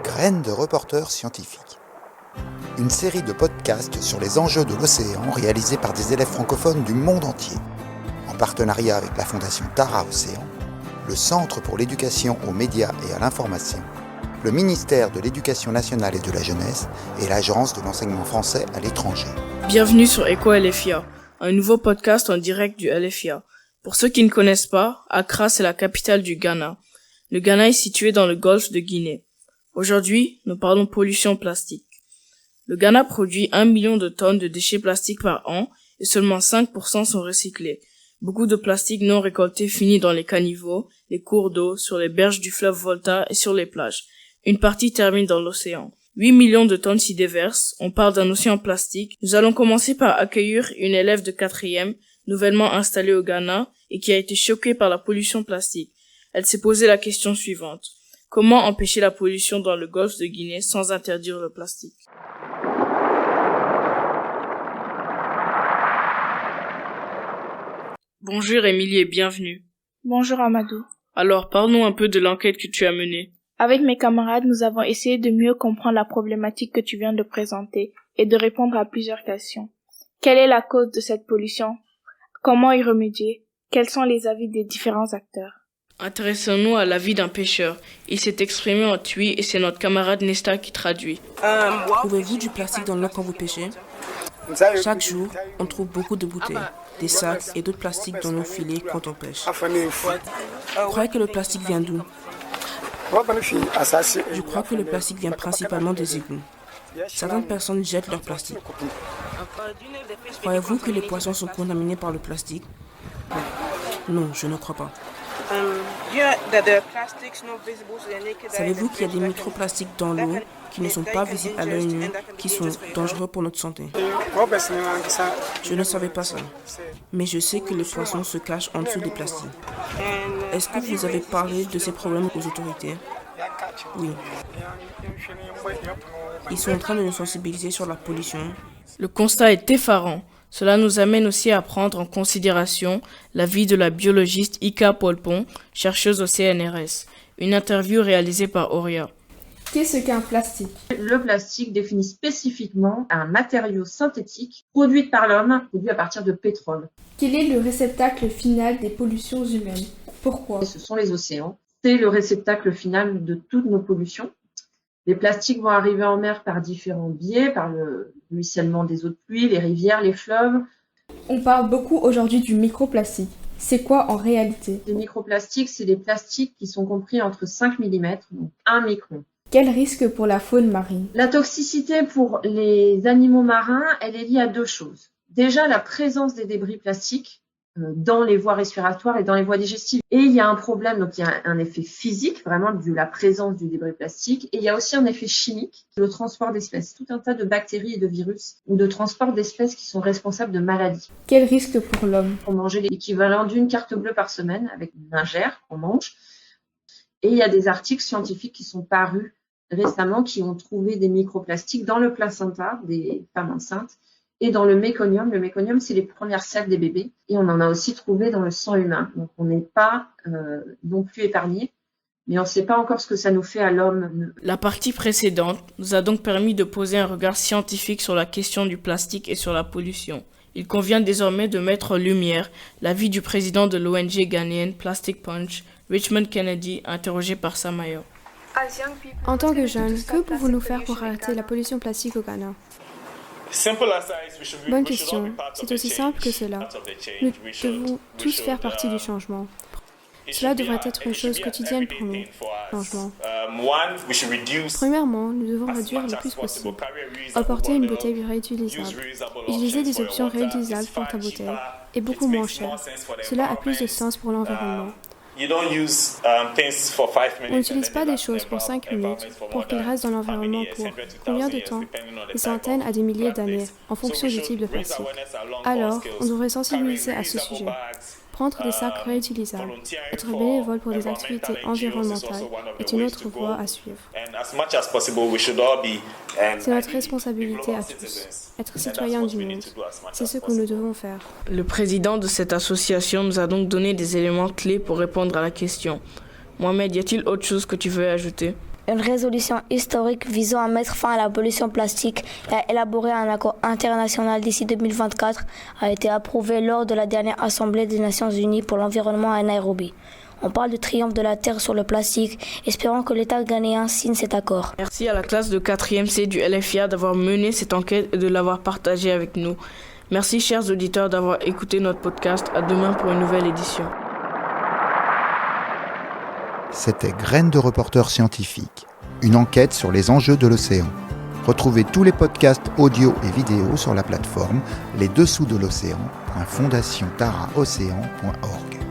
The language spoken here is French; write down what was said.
Graines de reporters scientifiques. Une série de podcasts sur les enjeux de l'océan réalisés par des élèves francophones du monde entier, en partenariat avec la Fondation Tara Océan, le Centre pour l'éducation aux médias et à l'information, le ministère de l'Éducation nationale et de la jeunesse et l'Agence de l'enseignement français à l'étranger. Bienvenue sur Eco LFIA, un nouveau podcast en direct du LFIA. Pour ceux qui ne connaissent pas, Accra c'est la capitale du Ghana. Le Ghana est situé dans le golfe de Guinée. Aujourd'hui, nous parlons pollution plastique. Le Ghana produit 1 million de tonnes de déchets plastiques par an et seulement 5% sont recyclés. Beaucoup de plastique non récolté finit dans les caniveaux, les cours d'eau, sur les berges du fleuve Volta et sur les plages. Une partie termine dans l'océan. 8 millions de tonnes s'y déversent. On parle d'un océan plastique. Nous allons commencer par accueillir une élève de 4e, nouvellement installée au Ghana et qui a été choquée par la pollution plastique. Elle s'est posé la question suivante. Comment empêcher la pollution dans le golfe de Guinée sans interdire le plastique? Bonjour Émilie et bienvenue. Bonjour Amadou. Alors, parle-nous un peu de l'enquête que tu as menée. Avec mes camarades, nous avons essayé de mieux comprendre la problématique que tu viens de présenter et de répondre à plusieurs questions. Quelle est la cause de cette pollution? Comment y remédier? Quels sont les avis des différents acteurs? Intéressons-nous à l'avis d'un pêcheur. Il s'est exprimé en tui et c'est notre camarade Nesta qui traduit. Trouvez-vous du plastique dans l'eau quand vous pêchez? Chaque jour, on trouve beaucoup de bouteilles, des sacs et d'autres plastiques dans nos filets quand on pêche. Vous croyez que le plastique vient d'où? Je crois que le plastique vient principalement des égouts. Certaines personnes jettent leur plastique. Croyez-vous que les poissons sont contaminés par le plastique? Non, je ne crois pas. Savez-vous qu'il y a des microplastiques dans l'eau qui ne sont pas visibles à l'œil nu, qui sont dangereux pour notre santé? Je ne savais pas ça, mais je sais que les poissons se cachent en dessous des plastiques. Est-ce que vous avez parlé de ces problèmes aux autorités? Oui. Ils sont en train de nous sensibiliser sur la pollution. Le constat est effarant. Cela nous amène aussi à prendre en considération l'avis de la biologiste Ika Polpon, chercheuse au CNRS. Une interview réalisée par Auria. Qu'est-ce qu'un plastique? Le plastique définit spécifiquement un matériau synthétique produit par l'homme, produit à partir de pétrole. Quel est le réceptacle final des pollutions humaines? Pourquoi? Ce sont les océans. C'est le réceptacle final de toutes nos pollutions. Les plastiques vont arriver en mer par différents biais, par le ruissellement des eaux de pluie, les rivières, les fleuves. On parle beaucoup aujourd'hui du microplastique. C'est quoi en réalité? Les microplastiques, c'est des plastiques qui sont compris entre 5 mm, donc 1 micron. Quel risque pour la faune marine? La toxicité pour les animaux marins, elle est liée à deux choses. Déjà, la présence des débris plastiques dans les voies respiratoires et dans les voies digestives. Et il y a un problème, donc il y a un effet physique, vraiment de la présence du débris plastique, et il y a aussi un effet chimique, le transport d'espèces, tout un tas de bactéries et de virus, ou de transport d'espèces qui sont responsables de maladies. Quel risque pour l'homme? On mangeait l'équivalent d'une carte bleue par semaine, avec une lingère qu'on mange. Et il y a des articles scientifiques qui sont parus récemment, qui ont trouvé des microplastiques dans le placenta des femmes enceintes, et dans le méconium. Le méconium, c'est les premières selles des bébés. Et on en a aussi trouvé dans le sang humain. Donc, on n'est pas non plus épargné. Mais on ne sait pas encore ce que ça nous fait à l'homme. La partie précédente nous a donc permis de poser un regard scientifique sur la question du plastique et sur la pollution. Il convient désormais de mettre en lumière l'avis du président de l'ONG ghanéenne Plastic Punch, Richmond Kennedy, interrogé par Samayo. En tant que jeunes, que pouvons-nous faire pour arrêter la pollution plastique au Ghana? Bonne question. C'est aussi simple que cela. Nous devons tous faire partie du changement. Cela devrait être une chose quotidienne pour nous. Changement. Premièrement, nous devons réduire le plus possible. Apporter une bouteille réutilisable. Utiliser des options réutilisables pour ta bouteille est beaucoup moins cher. Cela a plus de sens pour l'environnement. On n'utilise pas des choses pour 5 minutes pour qu'elles restent dans l'environnement pour combien de temps? Des centaines à des milliers d'années, en fonction du type de plastique. Alors, on devrait sensibiliser à ce sujet. Prendre des sacs réutilisables, être bénévole pour des activités environnementales est une autre voie à suivre. C'est notre responsabilité à tous, être citoyen du monde. C'est ce que nous devons faire. Le président de cette association nous a donc donné des éléments clés pour répondre à la question. Mohamed, y a-t-il autre chose que tu veux ajouter? Une résolution historique visant à mettre fin à la pollution plastique et à élaborer un accord international d'ici 2024 a été approuvée lors de la dernière Assemblée des Nations Unies pour l'environnement à Nairobi. On parle de triomphe de la Terre sur le plastique, espérant que l'État ghanéen signe cet accord. Merci à la classe de 4e C du LFIA d'avoir mené cette enquête et de l'avoir partagée avec nous. Merci chers auditeurs d'avoir écouté notre podcast. À demain pour une nouvelle édition. C'était Graines de reporter scientifique, une enquête sur les enjeux de l'océan. Retrouvez tous les podcasts audio et vidéo sur la plateforme lesdessous de l'océan.fondationtaraocéan.org.